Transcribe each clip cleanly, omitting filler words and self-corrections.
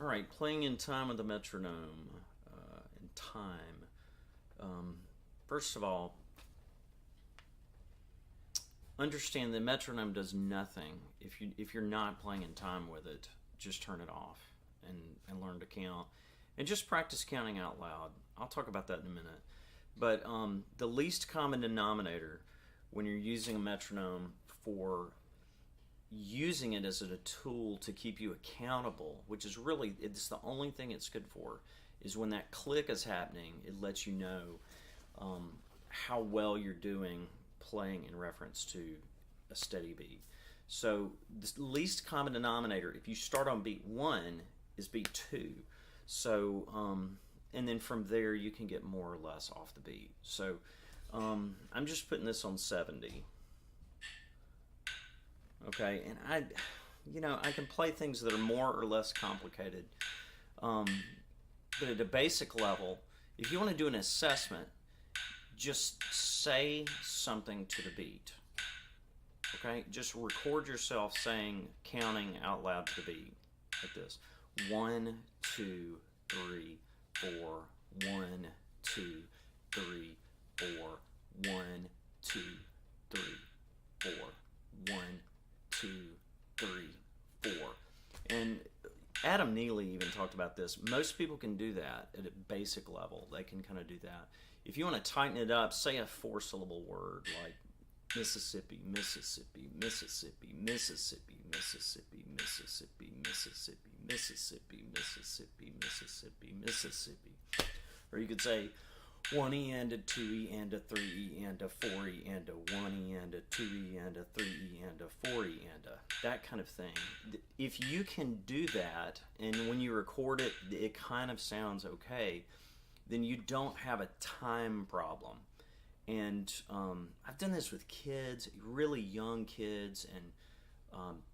All right, playing in time with the metronome. In time. First of all, understand the metronome does nothing if you're not playing in time with it. Just turn it off and learn to count, and just practice counting out loud. I'll talk about that in a minute. But the least common denominator when you're using a metronome for using it as a tool to keep you accountable, which is really, it's the only thing it's good for, is when that click is happening, it lets you know how well you're doing playing in reference to a steady beat. So the least common denominator, if you start on beat 1, is beat 2. So, and then from there you can get more or less off the beat. So I'm just putting this on 70. Okay, and I can play things that are more or less complicated. But at a basic level, if you want to do an assessment, just say something to the beat. Okay, just record yourself counting out loud to the beat, like this: 1, 2, 3, 4. 1, 2, 3, 4. 1, 2, 3, 4. 1, 2, 3, 4. And Adam Neely even talked about this. Most people can do that at a basic level. They can kind of do that. If you want to tighten it up, say a 4-syllable word like Mississippi, Mississippi, Mississippi, Mississippi, Mississippi, Mississippi, Mississippi, Mississippi, Mississippi, Mississippi, Mississippi. Or you could say 1E and a 2E and a 3E and a 4E and a 1E and a 2E and a 3E and a 4E and a, that kind of thing. If you can do that, and when you record it, it kind of sounds okay, then you don't have a time problem. And I've done this with kids, really young kids, and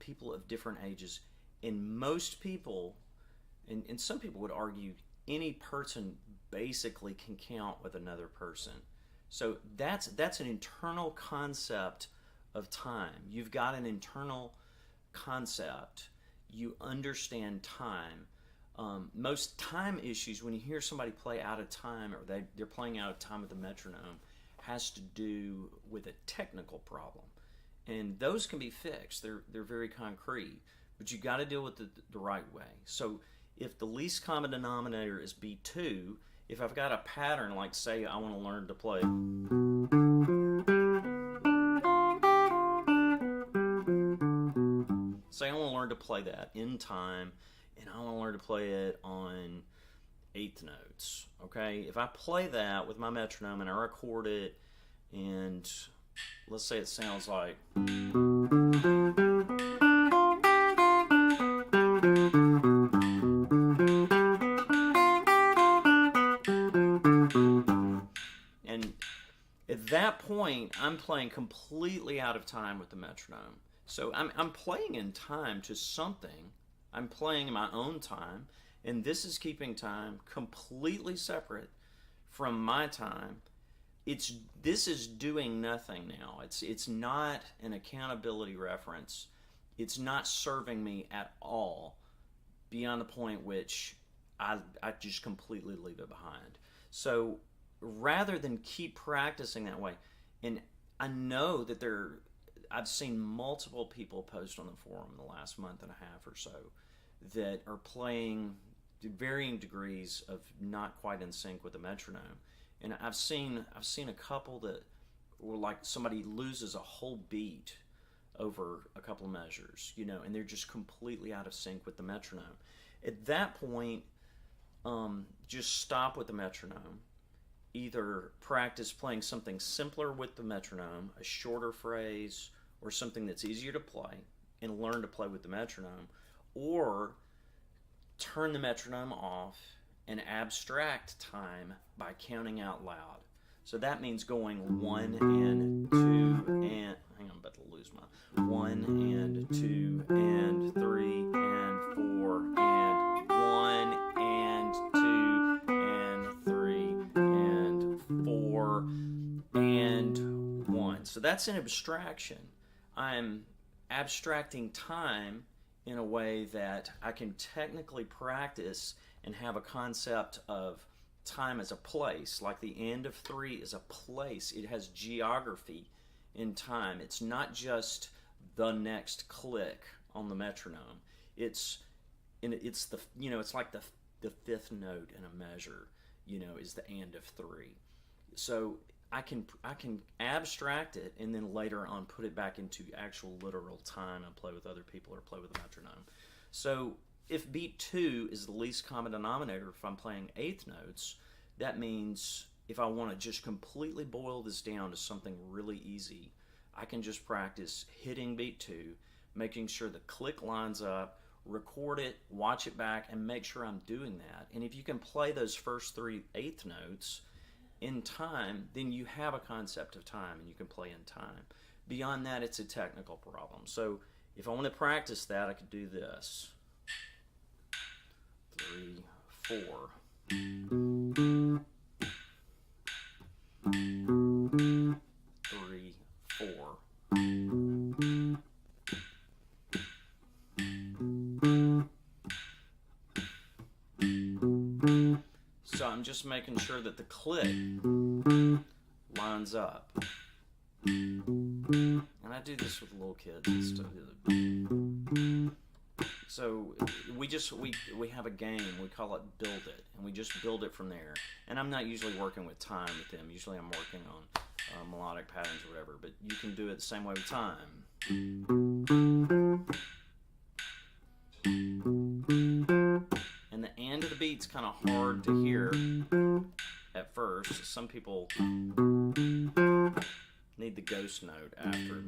people of different ages. And most people, and some people would argue, any person basically can count with another person. So that's an internal concept of time. You've got an internal concept. You understand time. Most time issues, when you hear somebody play out of time, or they're playing out of time with the metronome, has to do with a technical problem. And those can be fixed. They're very concrete. But you got to deal with it the right way. So if the least common denominator is B2, if I've got a pattern, like say I want to learn to play, say I want to learn to play that in time, and I want to learn to play it on eighth notes, okay? If I play that with my metronome and I record it, and let's say it sounds like, and at that point I'm playing completely out of time with the metronome. So I'm playing in time to something. I'm playing in my own time, and this is keeping time completely separate from my time. This is doing nothing now. It's not an accountability reference. It's not serving me at all, beyond the point which I just completely leave it behind. So rather than keep practicing that way, and I know that I've seen multiple people post on the forum in the last month and a half or so that are playing to varying degrees of not quite in sync with the metronome. And I've seen a couple that were like somebody loses a whole beat over a couple of measures, and they're just completely out of sync with the metronome. At that point, just stop with the metronome. Either practice playing something simpler with the metronome, a shorter phrase, or something that's easier to play, and learn to play with the metronome, or turn the metronome off and abstract time by counting out loud. So that means going 1 and 2 and, hang on, I'm about to lose my, 1 and 2 and 3 and 4 and 1 and 2 and 3 and 4 and 1. So that's an abstraction. I'm abstracting time in a way that I can technically practice and have a concept of time as a place. Like the end of 3 is a place. It has geography in time. It's not just the next click on the metronome. It's the, you know, it's like the fifth note in a measure, you know, is the end of 3. So I can abstract it and then later on put it back into actual literal time and play with other people or play with a metronome. So if beat 2 is the least common denominator, if I'm playing eighth notes, that means if I want to just completely boil this down to something really easy, I can just practice hitting beat 2, making sure the click lines up, record it, watch it back, and make sure I'm doing that. And if you can play those first 3 eighth notes in time, then you have a concept of time and you can play in time. Beyond that, it's a technical problem. So if I want to practice that, I could do this. 3, 4. 3, 4. So I'm just making sure that the click lines up. And I do this with little kids and stuff. So we have a game, we call it Build It, and we just build it from there. And I'm not usually working with time with them. Usually I'm working on melodic patterns or whatever, but you can do it the same way with time. And the end of the beat's kind of hard to hear at first. Some people need the ghost note after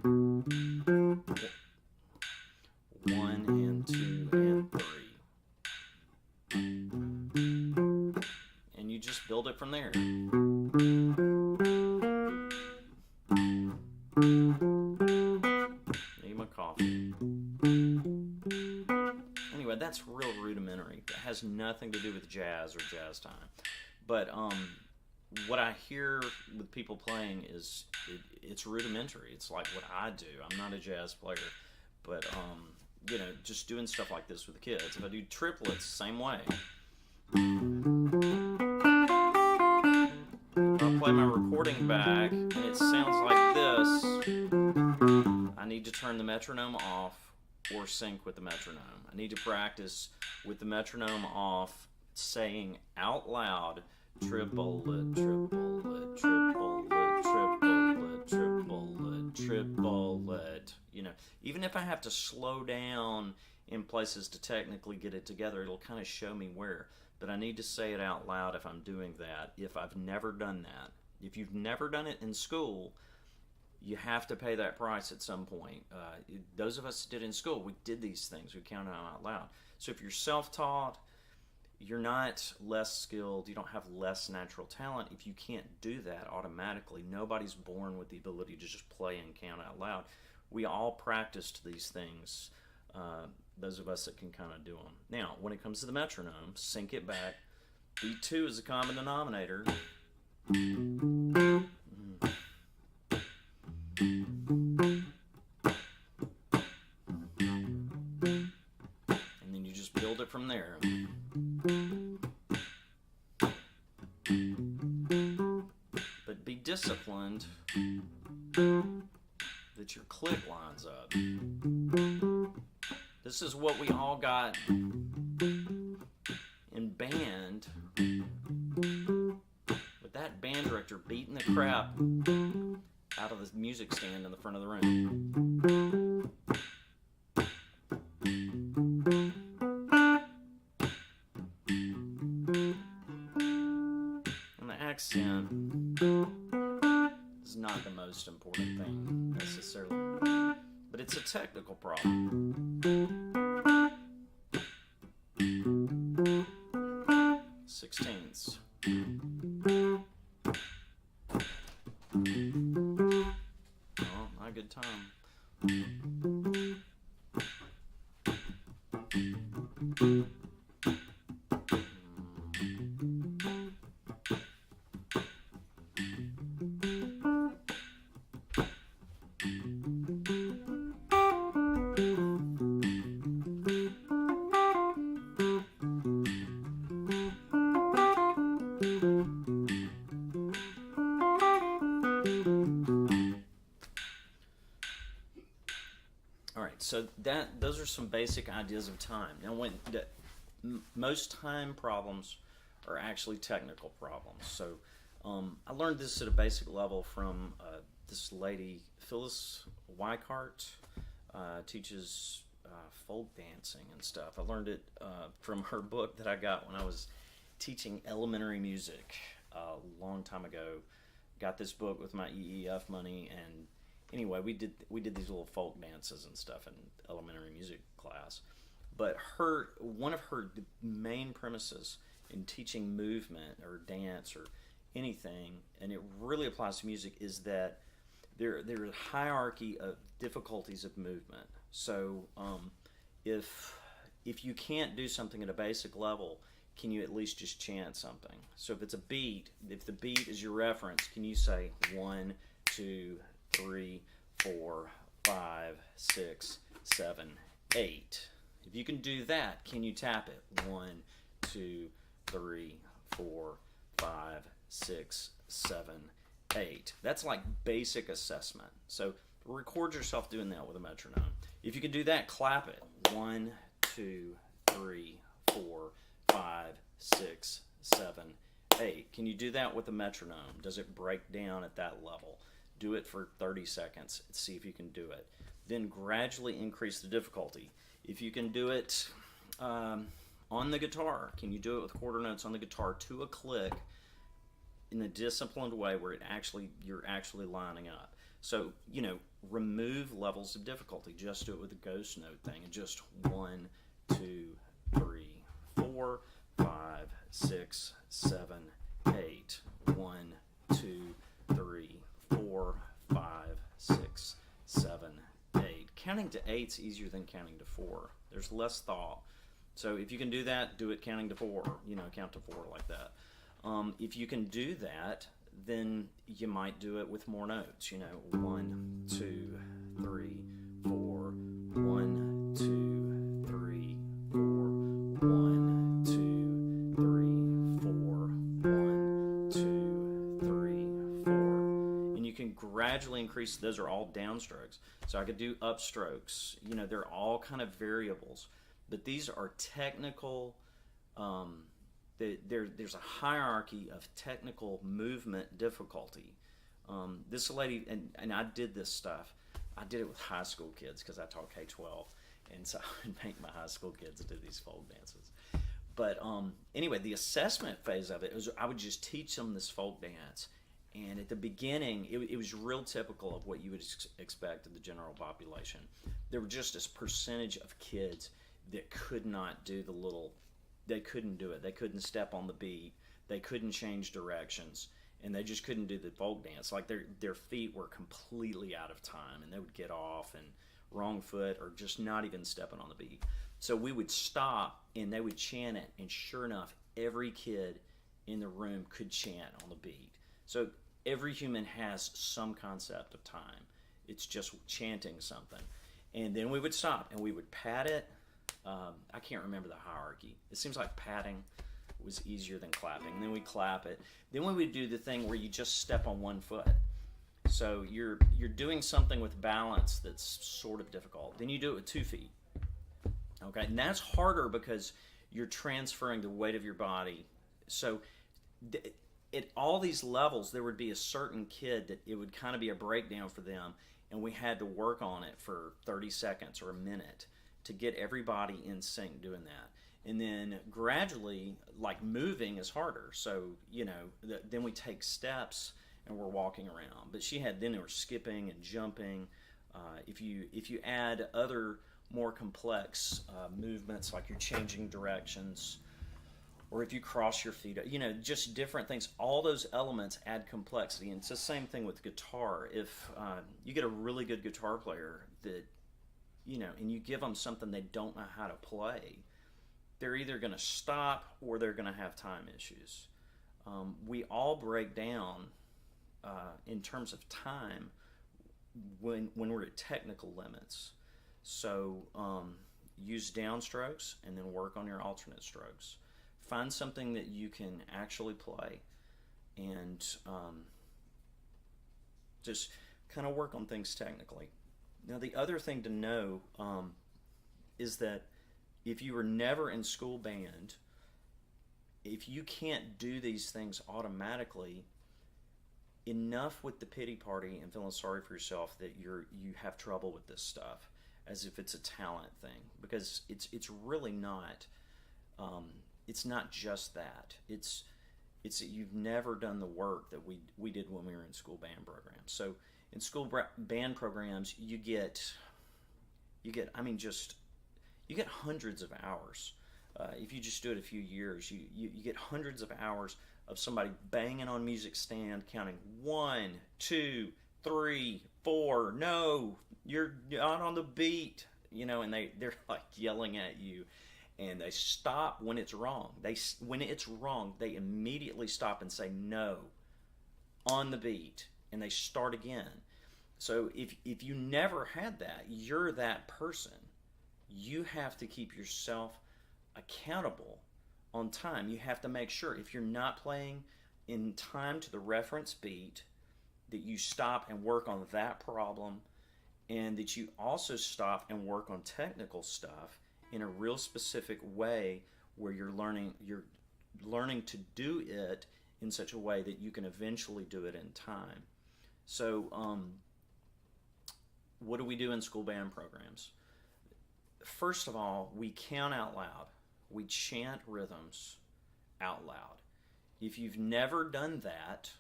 1 and 2 and 3. And you just build it from there. Need my coffee. Anyway, that's real rudimentary. It has nothing to do with jazz or jazz time. But what I hear with people playing is it's rudimentary. It's like what I do. I'm not a jazz player, but you know, just doing stuff like this with the kids. If I do triplets, same way. I'll play my recording back and it sounds like this. I need to turn the metronome off or sync with the metronome. I need to practice with the metronome off, saying out loud, triplet, triplet, triplet, triplet, triplet, triplet. You know, even if I have to slow down in places to technically get it together, it'll kind of show me where. But I need to say it out loud if I'm doing that, if I've never done that. If you've never done it in school, you have to pay that price at some point. Those of us that did in school, we did these things. We counted them out loud. So if you're self-taught, you're not less skilled. You don't have less natural talent. If you can't do that automatically, nobody's born with the ability to just play and count out loud. We all practiced these things, those of us that can kind of do them. Now, when it comes to the metronome, sync it back. Beat 2 is a common denominator. And then you just build it from there. But be disciplined that your click lines up. This is what we all got in band, with that band director beating the crap out of the music stand in the front of the room. And the accent is not the most important thing necessarily, but it's a technical problem. Sixteenths. Oh, not a good time. So those are some basic ideas of time. Now, most time problems are actually technical problems. So I learned this at a basic level from this lady, Phyllis Weikart, teaches folk dancing and stuff. I learned it from her book that I got when I was teaching elementary music a long time ago. Got this book with my EEF money, and anyway, we did these little folk dances and stuff in elementary music class. But one of her main premises in teaching movement or dance or anything, and it really applies to music, is that there's a hierarchy of difficulties of movement. So if you can't do something at a basic level, can you at least just chant something? So if it's a beat, if the beat is your reference, can you say 1, 2, 3, 4, 5, 6, 7, 8? If you can do that, can you tap it? 1, 2, 3, 4, 5, 6, 7, 8. That's like basic assessment. So record yourself doing that with a metronome. If you can do that, clap it. 1, 2, 3, 4, 5, 6, 7, 8. Can you do that with a metronome? Does it break down at that level? Do it for 30 seconds and see if you can do it. Then gradually increase the difficulty. If you can do it on the guitar, can you do it with quarter notes on the guitar to a click in a disciplined way where you're actually lining up? So, remove levels of difficulty. Just do it with a ghost note thing, and just 1, 2, 3, 4, 5, 6, 7, 8. 1, 2, 3, 4, 5, 6, 7, 8. Counting to 8's easier than counting to 4. There's less thought. So if you can do that, do it counting to 4. Count to 4 like that. If you can do that, then you might do it with more notes. 1, 2, 3, 4. 1, 2, 3, 4. 1, 2, 3, 4. 1, 2, 3, 4. And you can gradually increase. Those are all downstrokes. So I could do upstrokes. They're all kind of variables. But these are technical. There's a hierarchy of technical movement difficulty. This lady, and I did this stuff. I did it with high school kids because I taught K-12. And so I would make my high school kids do these folk dances. But anyway, the assessment phase of it was I would just teach them this folk dance. And at the beginning, it was real typical of what you would expect of the general population. There were just this percentage of kids that could not do they couldn't do it. They couldn't step on the beat. They couldn't change directions. And they just couldn't do the folk dance. Like their feet were completely out of time, and they would get off and wrong foot or just not even stepping on the beat. So we would stop, and they would chant it, and sure enough, every kid in the room could chant on the beat. So every human has some concept of time. It's just chanting something. And then we would stop, and we would pat it. I can't remember the hierarchy. It seems like patting was easier than clapping. And then we clap it. Then we would do the thing where you just step on one foot. So you're doing something with balance that's sort of difficult. Then you do it with 2 feet. Okay, and that's harder because you're transferring the weight of your body. So at all these levels, there would be a certain kid that it would kind of be a breakdown for them, and we had to work on it for 30 seconds or a minute to get everybody in sync doing that. And then gradually, like moving is harder. So, then we take steps and we're walking around. But then they were skipping and jumping. If you add other more complex movements, like you're changing directions, or if you cross your feet, just different things, all those elements add complexity. And it's the same thing with guitar. If you get a really good guitar player that, and you give them something they don't know how to play, they're either going to stop or they're going to have time issues. We all break down in terms of time when we're at technical limits. So use downstrokes and then work on your alternate strokes. Find something that you can actually play, and just kind of work on things technically. Now, the other thing to know is that if you were never in school band, if you can't do these things automatically, enough with the pity party and feeling sorry for yourself that you have trouble with this stuff as if it's a talent thing, because it's really not. It's not just that. It's that you've never done the work that we did when we were in school band programs. So in school band programs, you get I mean, just you get hundreds of hours. If you just do it a few years, you get hundreds of hours of somebody banging on music stand, counting 1, 2, 3, 4. No, you're not on the beat, and they're like yelling at you, and they stop when it's wrong. When it's wrong, they immediately stop and say no, on the beat, and they start again. So if you never had that, you're that person. You have to keep yourself accountable on time. You have to make sure if you're not playing in time to the reference beat, that you stop and work on that problem, and that you also stop and work on technical stuff in a real specific way where you're learning to do it in such a way that you can eventually do it in time. So what do we do in school band programs? First of all, we count out loud. We chant rhythms out loud. If you've never done that,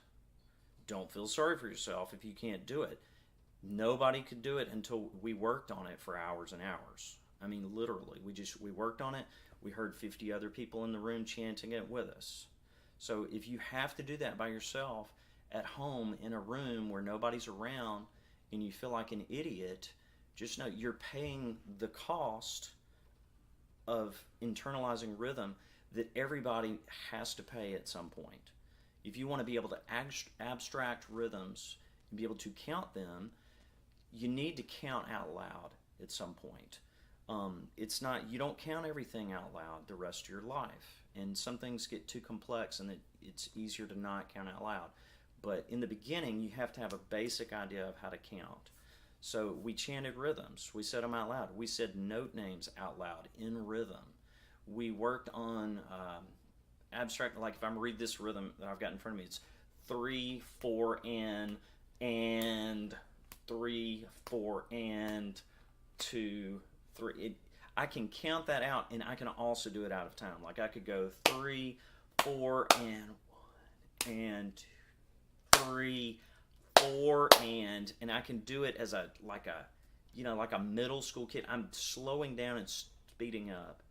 don't feel sorry for yourself if you can't do it. Nobody could do it until we worked on it for hours and hours. I mean, literally, we worked on it. We heard 50 other people in the room chanting it with us. So if you have to do that by yourself at home in a room where nobody's around and you feel like an idiot, just know you're paying the cost of internalizing rhythm that everybody has to pay at some point. If you want to be able to abstract rhythms and be able to count them, you need to count out loud at some point. It's not, you don't count everything out loud the rest of your life, and some things get too complex and it's easier to not count out loud. But in the beginning, you have to have a basic idea of how to count. So we chanted rhythms. We said them out loud. We said note names out loud in rhythm. We worked on abstract, like if I'm read this rhythm that I've got in front of me, it's 3, 4, and 3, 4, and 2, 3. I can count that out, and I can also do it out of time. Like I could go 3, 4, and 1, and 2, 3, 4, and I can do it as like a middle school kid. I'm slowing down and speeding up,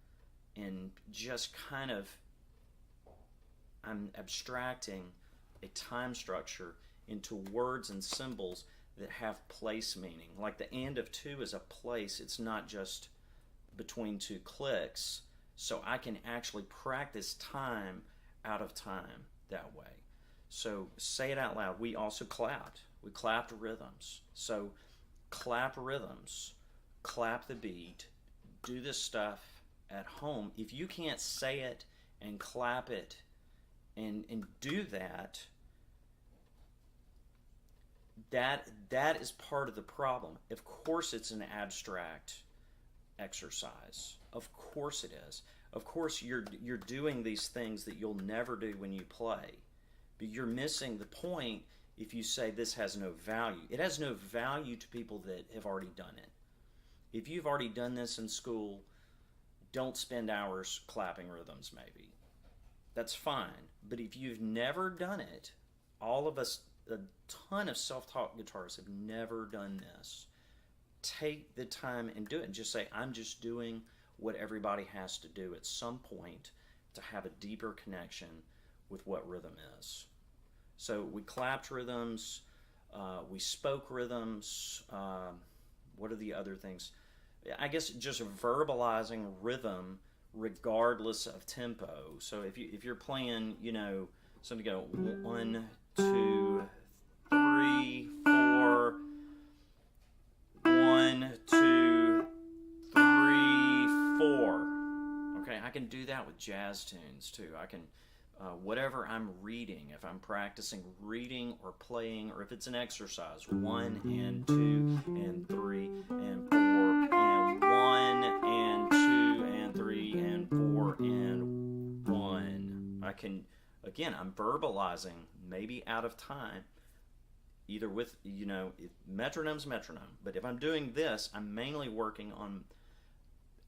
and just kind of I'm abstracting a time structure into words and symbols that have place meaning. Like the and of 2 is a place. It's not just between 2 clicks. So I can actually practice time out of time that way. So say it out loud. We also clapped. We clapped rhythms. So clap rhythms, clap the beat, do this stuff at home. If you can't say it and clap it and do that, that is part of the problem. Of course it's an abstract exercise. Of course it is. Of course you're doing these things that you'll never do when you play. But you're missing the point if you say this has no value. It has no value to people that have already done it. If you've already done this in school, don't spend hours clapping rhythms maybe. That's fine. But if you've never done it, all of us, a ton of self-taught guitarists have never done this. Take the time and do it, and just say, I'm just doing what everybody has to do at some point to have a deeper connection with what rhythm is. So we clapped rhythms, we spoke rhythms. What are the other things? I guess just verbalizing rhythm regardless of tempo. So if you're playing, something go 1, 2, 3, 4, 1, 2, 3, 4. Okay, I can do that with jazz tunes too. whatever I'm reading, if I'm practicing reading or playing, or if it's an exercise, 1 and 2 and 3 and 4 and 1 and 2 and 3 and 4 and 1. I can, again, I'm verbalizing, maybe out of time, either with, metronome's metronome, but if I'm doing this, I'm mainly working on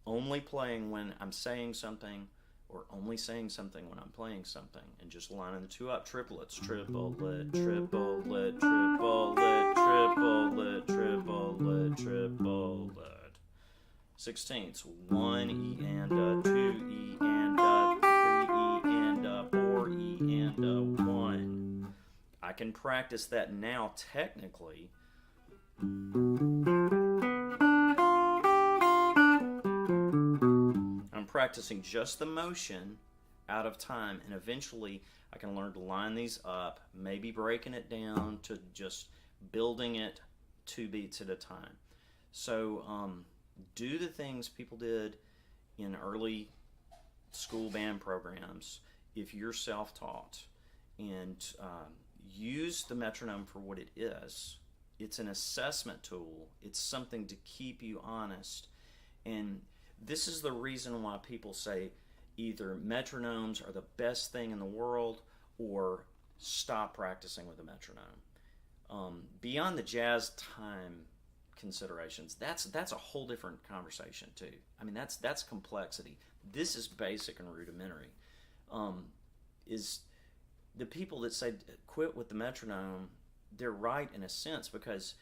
only playing when I'm saying something, or only saying something when I'm playing something, and just lining the two up. Triplets, triplet, triplet, triplet, triplet, triplet, triplet. 16ths, 1 E and a 2 E and a 3 E and a 4 E and a 1. I can practice that now technically. Practicing just the motion out of time, and eventually I can learn to line these up, maybe breaking it down to just building it 2 beats at a time. So do the things people did in early school band programs if you're self-taught, and use the metronome for what it is. It's an assessment tool. It's something to keep you honest. And this is the reason why people say either metronomes are the best thing in the world, or stop practicing with a metronome. Beyond the jazz time considerations, that's a whole different conversation too. I mean, that's complexity. This is basic and rudimentary. Is the people that say quit with the metronome, they're right in a sense, because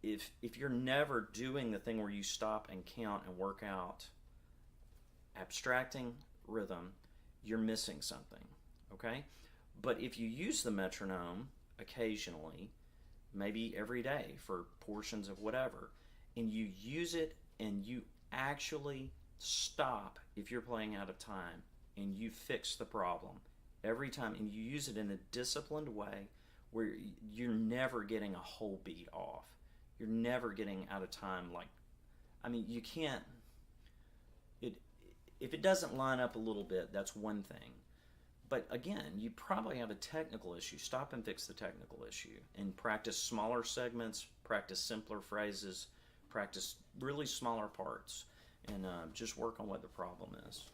if you're never doing the thing where you stop and count and work out abstracting rhythm, you're missing something, okay? But if you use the metronome occasionally, maybe every day for portions of whatever, and you use it and you actually stop if you're playing out of time, and you fix the problem every time, and you use it in a disciplined way where you're never getting a whole beat off. You're never getting out of time. You can't, if it doesn't line up a little bit, that's one thing. But again, you probably have a technical issue. Stop and fix the technical issue, and practice smaller segments, practice simpler phrases, practice really smaller parts, and just work on what the problem is.